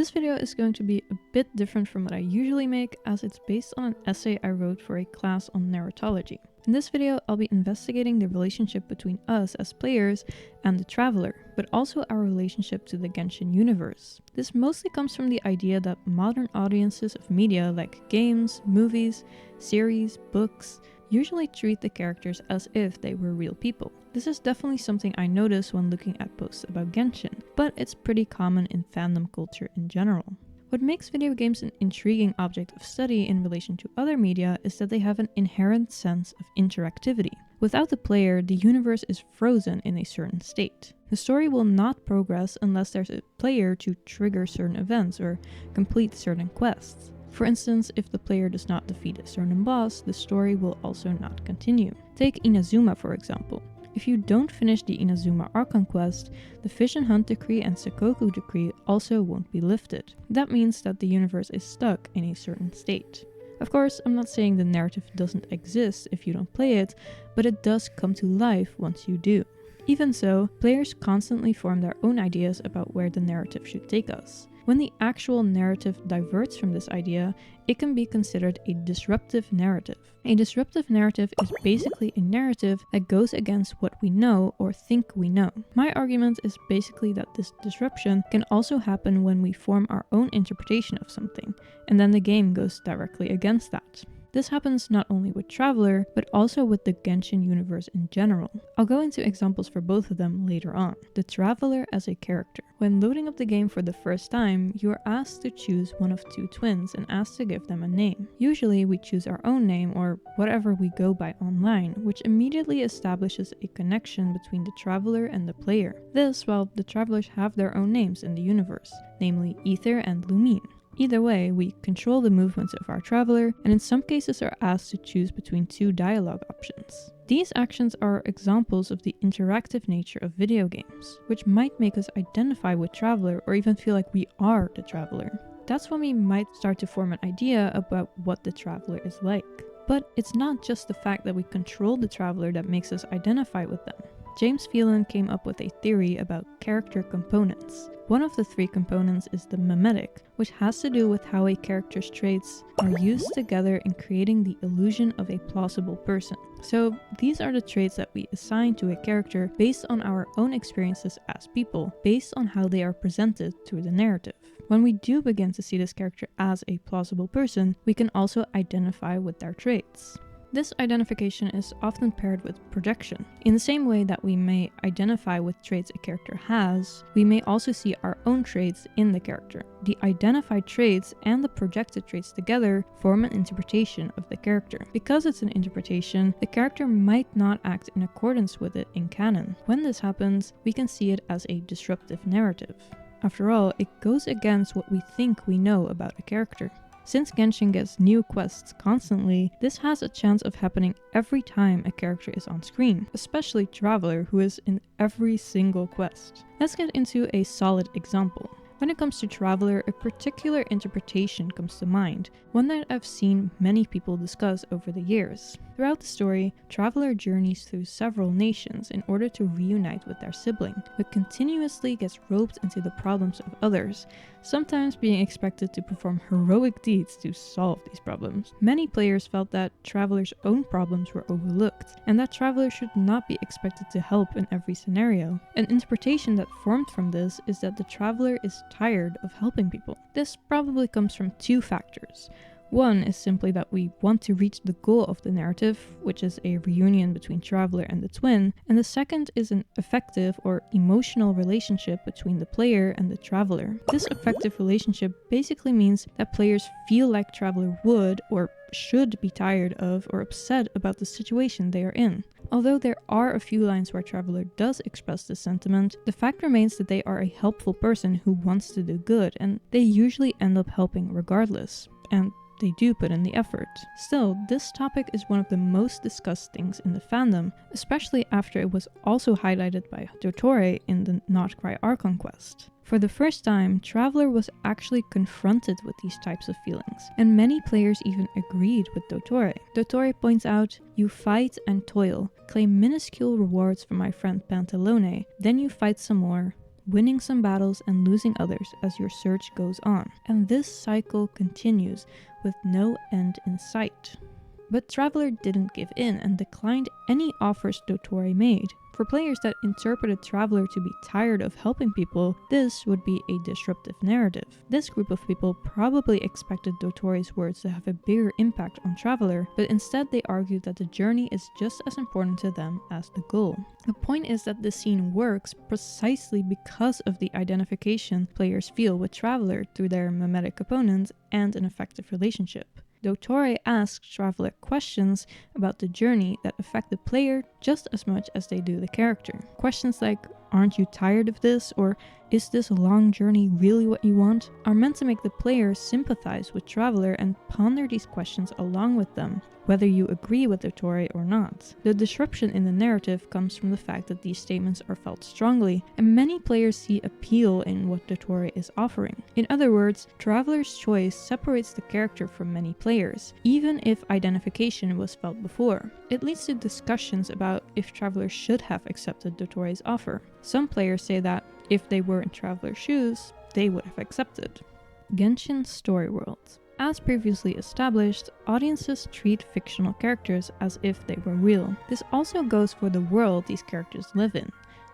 This video is going to be a bit different from what I usually make, as it's based on an essay I wrote for a class on narratology. In this video, I'll be investigating the relationship between us as players and the Traveler, but also our relationship to the Genshin universe. This mostly comes from the idea that modern audiences of media like games, movies, series, books, usually treat the characters as if they were real people. This is definitely something I notice when looking at posts about Genshin, but it's pretty common in fandom culture in general. What makes video games an intriguing object of study in relation to other media is that they have an inherent sense of interactivity. Without the player, the universe is frozen in a certain state. The story will not progress unless there's a player to trigger certain events or complete certain quests. For instance, if the player does not defeat a certain boss, the story will also not continue. Take Inazuma for example. If you don't finish the Inazuma Archon quest, the Fish and Hunt Decree and Sakoku Decree also won't be lifted. That means that the universe is stuck in a certain state. Of course, I'm not saying the narrative doesn't exist if you don't play it, but it does come to life once you do. Even so, players constantly form their own ideas about where the narrative should take us. When the actual narrative diverts from this idea, it can be considered a disruptive narrative. A disruptive narrative is basically a narrative that goes against what we know or think we know. My argument is basically that this disruption can also happen when we form our own interpretation of something, and then the game goes directly against that. This happens not only with Traveler, but also with the Genshin universe in general. I'll go into examples for both of them later on. The Traveler as a character. When loading up the game for the first time, you are asked to choose one of two twins and asked to give them a name. Usually we choose our own name or whatever we go by online, which immediately establishes a connection between the Traveler and the player. This while the Travelers have their own names in the universe, namely Ether and Lumine. Either way, we control the movements of our Traveler, and in some cases are asked to choose between two dialogue options. These actions are examples of the interactive nature of video games, which might make us identify with Traveler or even feel like we are the Traveler. That's when we might start to form an idea about what the Traveler is like. But it's not just the fact that we control the Traveler that makes us identify with them. James Phelan came up with a theory about character components. One of the three components is the mimetic, which has to do with how a character's traits are used together in creating the illusion of a plausible person. So these are the traits that we assign to a character based on our own experiences as people, based on how they are presented through the narrative. When we do begin to see this character as a plausible person, we can also identify with their traits. This identification is often paired with projection. In the same way that we may identify with traits a character has, we may also see our own traits in the character. The identified traits and the projected traits together form an interpretation of the character. Because it's an interpretation, the character might not act in accordance with it in canon. When this happens, we can see it as a disruptive narrative. After all, it goes against what we think we know about a character. Since Genshin gets new quests constantly, this has a chance of happening every time a character is on screen, especially Traveler, who is in every single quest. Let's get into a solid example. When it comes to Traveler, a particular interpretation comes to mind, one that I've seen many people discuss over the years. Throughout the story, Traveler journeys through several nations in order to reunite with their sibling, but continuously gets roped into the problems of others, sometimes being expected to perform heroic deeds to solve these problems. Many players felt that Traveler's own problems were overlooked, and that Traveler should not be expected to help in every scenario. An interpretation that formed from this is that the Traveler is tired of helping people. This probably comes from two factors. One is simply that we want to reach the goal of the narrative, which is a reunion between Traveler and the twin, and the second is an affective or emotional relationship between the player and the Traveler. This affective relationship basically means that players feel like Traveler would or should be tired of or upset about the situation they are in. Although there are a few lines where Traveler does express this sentiment, the fact remains that they are a helpful person who wants to do good, and they usually end up helping regardless. And they do put in the effort. Still, this topic is one of the most discussed things in the fandom, especially after it was also highlighted by Dottore in the Not Cry Archon quest. For the first time, Traveler was actually confronted with these types of feelings, and many players even agreed with Dottore. Dottore points out, "You fight and toil, claim minuscule rewards from my friend Pantalone, then you fight some more, winning some battles and losing others as your search goes on. And this cycle continues with no end in sight. But Traveler didn't give in and declined any offers Dottore made. For players that interpreted Traveler to be tired of helping people, this would be a disruptive narrative. This group of people probably expected Dottore's words to have a bigger impact on Traveler, but instead they argued that the journey is just as important to them as the goal. The point is that this scene works precisely because of the identification players feel with Traveler through their mimetic opponent and an effective relationship. Dottore asks Traveler questions about the journey that affect the player just as much as they do the character. Questions like, "Aren't you tired of this?" or "Is this long journey really what you want?" are meant to make the player sympathize with Traveler and ponder these questions along with them, whether you agree with Dottore or not. The disruption in the narrative comes from the fact that these statements are felt strongly, and many players see appeal in what Dottore is offering. In other words, Traveler's choice separates the character from many players, even if identification was felt before. It leads to discussions about if Traveler should have accepted Dottore's offer. Some players say that if they were in Traveler's shoes, they would have accepted. Genshin Story World. As previously established, audiences treat fictional characters as if they were real. This also goes for the world these characters live in,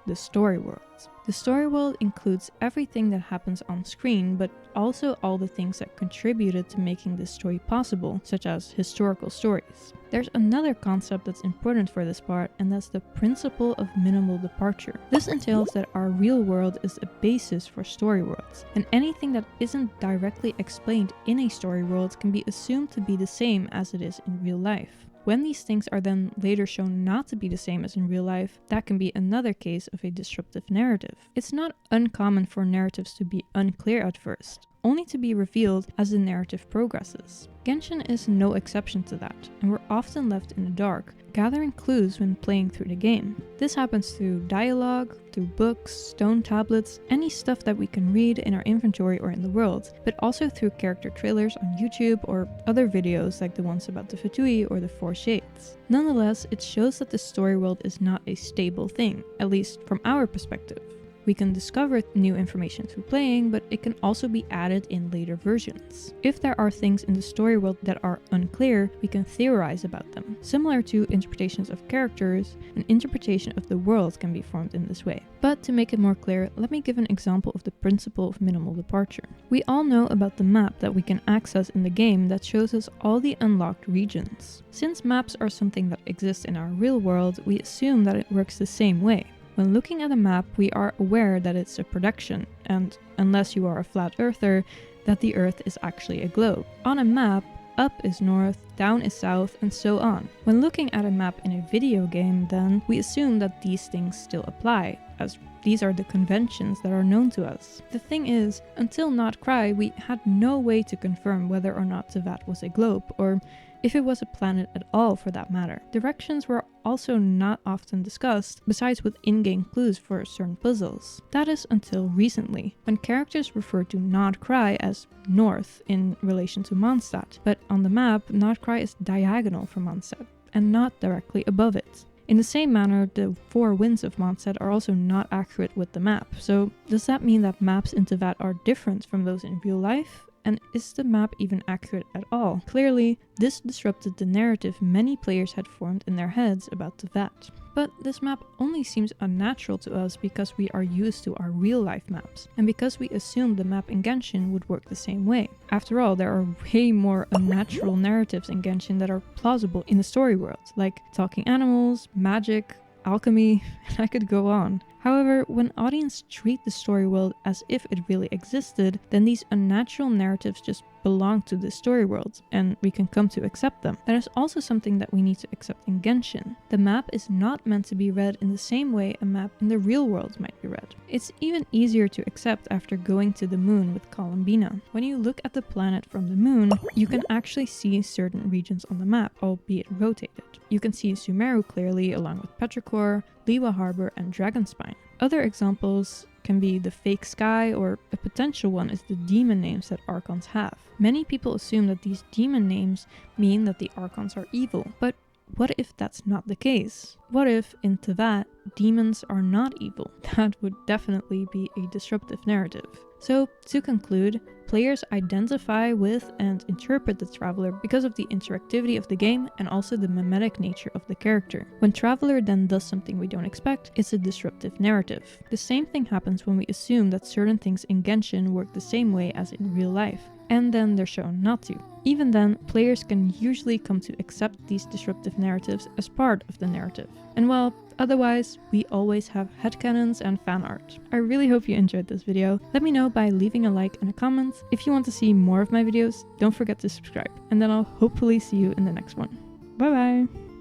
the story world. The story world includes everything that happens on screen, but also all the things that contributed to making this story possible, such as historical stories. There's another concept that's important for this part, and that's the principle of minimal departure. This entails that our real world is a basis for story worlds, and anything that isn't directly explained in a story world can be assumed to be the same as it is in real life. When these things are then later shown not to be the same as in real life, that can be another case of a disruptive narrative. It's not uncommon for narratives to be unclear at first, only to be revealed as the narrative progresses. Genshin is no exception to that, and we're often left in the dark, gathering clues when playing through the game. This happens through dialogue, through books, stone tablets, any stuff that we can read in our inventory or in the world, but also through character trailers on YouTube or other videos like the ones about the Fatui or the Four Shades. Nonetheless, it shows that the story world is not a stable thing, at least from our perspective. We can discover new information through playing, but it can also be added in later versions. If there are things in the story world that are unclear, we can theorize about them. Similar to interpretations of characters, an interpretation of the world can be formed in this way. But to make it more clear, let me give an example of the principle of minimal departure. We all know about the map that we can access in the game that shows us all the unlocked regions. Since maps are something that exists in our real world, we assume that it works the same way. When looking at a map, we are aware that it's a projection, and unless you are a flat earther, that the Earth is actually a globe. On a map, up is north, down is south, and so on. When looking at a map in a video game, then, we assume that these things still apply, as these are the conventions that are known to us. The thing is, until Not Cry, we had no way to confirm whether or not Tevat was a globe, or if it was a planet at all for that matter. Directions were also not often discussed, besides with in-game clues for certain puzzles. That is until recently, when characters refer to Not Cry as north in relation to Mondstadt, but on the map, Not Cry is diagonal from Mondstadt, and not directly above it. In the same manner, the four winds of Mondstadt are also not accurate with the map. So does that mean that maps in Tevat are different from those in real life? And is the map even accurate at all? Clearly, this disrupted the narrative many players had formed in their heads about Tevat. But this map only seems unnatural to us because we are used to our real-life maps, and because we assumed the map in Genshin would work the same way. After all, there are way more unnatural narratives in Genshin that are plausible in the story world, like talking animals, magic, alchemy, and I could go on. However, when audiences treat the story world as if it really existed, then these unnatural narratives just belong to the story world, and we can come to accept them. That is also something that we need to accept in Genshin. The map is not meant to be read in the same way a map in the real world might be read. It's even easier to accept after going to the moon with Columbina. When you look at the planet from the moon, you can actually see certain regions on the map, albeit rotated. You can see Sumeru clearly along with Petrichor, Liyue Harbor, and Dragonspine. Other examples can be the fake sky, or a potential one is the demon names that Archons have. Many people assume that these demon names mean that the Archons are evil, but what if that's not the case? What if, into that, demons are not evil? That would definitely be a disruptive narrative. So, to conclude, players identify with and interpret the Traveler because of the interactivity of the game and also the mimetic nature of the character. When Traveler then does something we don't expect, it's a disruptive narrative. The same thing happens when we assume that certain things in Genshin work the same way as in real life, and then they're shown not to. Even then, players can usually come to accept these disruptive narratives as part of the narrative. And well, otherwise, we always have headcanons and fan art. I really hope you enjoyed this video. Let me know by leaving a like and a comment. If you want to see more of my videos, don't forget to subscribe. And then I'll hopefully see you in the next one. Bye bye!